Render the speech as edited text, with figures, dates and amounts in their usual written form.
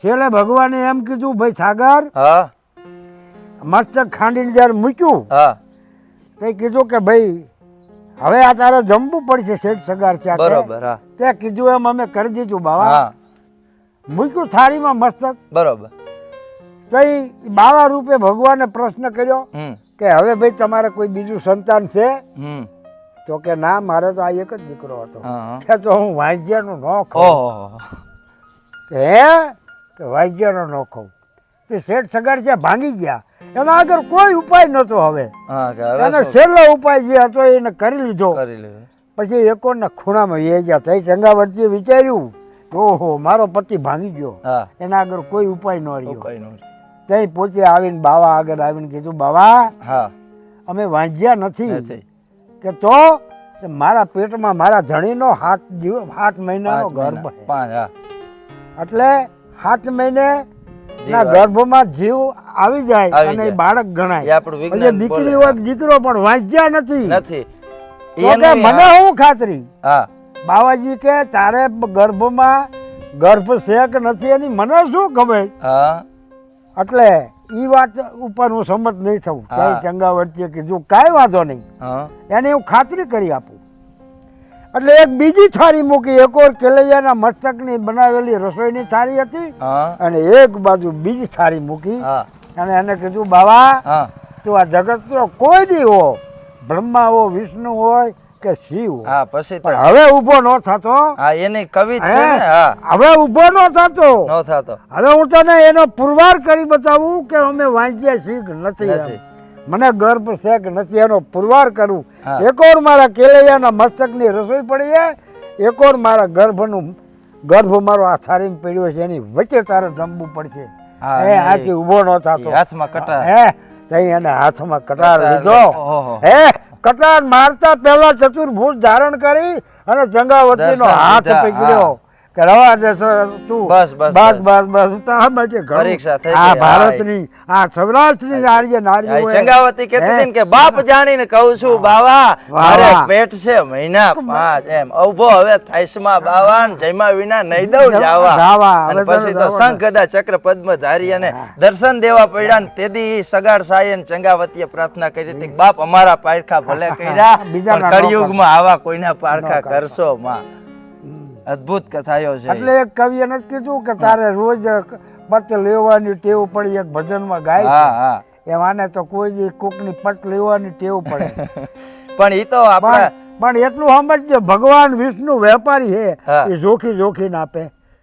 છેલ્લે ભગવાને એમ કીધું ભાઈ સાગર હા મસ્તક ખાંડીને જ્યારે મૂક્યું હા તે કીધું કે ભાઈ હવે આ તારે જમવું પડશે શેઠ સગાર છે બરોબર હા તે કીધું એમ અમે કરી દીધું બાવા હા મૂક્યું થાળીમાં મસ્તક બરોબર તઈ બાવા રૂપે ભગવાને પ્રશ્ન કર્યો કે હવે ભાઈ તમારે કોઈ બીજું સંતાન છે તો કે ના મારે તો આ એક જ દીકરો હતો કે તો હું વાંજ્યાનું ન ખાઉં હે કે વાંજ્યાનો ન ખાઉં તે શેઠ સગાર છે ભાંગી ગયા એના આગળ કોઈ ઉપાય નહોતો હવે એનો છેલ્લો ઉપાય જે હતો એને કરી લીધો પછી એકોના ખૂણામાં એ ગયા થઈ ચંગાવતીએ વિચાર્યું ઓહો મારો પતિ ભાંગી ગયો એના આગળ કોઈ ઉપાય ન રહ્યો ત્યાં પોતે આવીને બાવા આગળ આવીને કીધું બાવા અમે વાંજ્યા નથી કે તો મારા પેટમાં મારા ધણીનો 7 મહિનાનો ગર્ભ એટલે 7 મહિને ના ગર્ભમાં જીવ આવી જાય અને બાળક ગણાય એટલે દીકરી હોય દીકરો પણ વાંજ્યા નથી તો મને શું ખાતરી બાવાજી કે તારે ગર્ભમાં ગર્ભ છે કે નથી એની મને શું ખબર એટલે ઈ વાત ઉપર હું સંમત નહીં થઉં ત્યાં ચંગાવતીએ કીધું કાંઈ વાંધો નહીં એને હું ખાતરી કરી આપું એટલે એક બીજી થાળી મૂકી એક ઓર કેલૈયાના મસ્તકની બનાવેલી રસોઈની થાળી હતી અને એક બાજુ બીજી થાળી મૂકી અને એને કીધું બાવા તું આ જગત તો કોઈ દી હો બ્રહ્મા હો વિષ્ણુ હોય કે શિવ પછી હવે ઉભો ન થતો એની કવિ છે હવે ઉભો ન થતો હવે હું તને એનો પુરવાર કરી બતાવું કે અમે વાંચ્યા શીખ નથી મને ગર્ભ છે કે નથી એનો પુરવાર કરું એક ઓર મારા કેલૈયાના મસ્તકની રસોઈ પડી છે એક ઓર મારા ગર્ભ મારો આ થાળીમાં પડ્યો છે એની વચ્ચે તારે જમવું પડશે આથી ઉભો ન થતો હાથમાં કટાર તઈ એને હાથમાં કટાર લીધો કટાર મારતા પહેલા ચતુર્ભુજ ધારણ કરી અને ચંગાવતીનો હાથ પકડ્યો કે રવા દે તું બસ તારા માટે આ ભારતની આ સૌરાષ્ટ્રની નારી નારી ચંગાવતી કહેતી હતી કે બાપ જાણીને કહું છું બાવા મારે પેટ છે મહિના 5 એમ ઉભો હવે થાઈસમાં બાવા જયમાં વિના નહીં દઉં જાવા અને પછી તો શંખ ગદા ચક્ર પદ્મ ધારી અને દર્શન દેવા પડ્યા ને તેદી સગાડ સાયન ચંગાવતીએ પ્રાર્થના કરી હતી બાપ અમારા પારખા ભલે કર્યા પણ કળિયુગમાં આવા કોઈના પારખા કરશો માં અદ્ભુત કથાઓ છે એટલે એક કવિએ નથી કીધું કે તારે રોજ પટ લેવાની ટેવ પડી એક ભજનમાં ગાય છે એમાંને તો કોઈ કોકની પટ લેવાની ટેવ પડે પણ ઈ તો આપણે પણ એટલું સમજજો ભગવાન વિષ્ણુ વેપારી છે એ જોખી ના આપે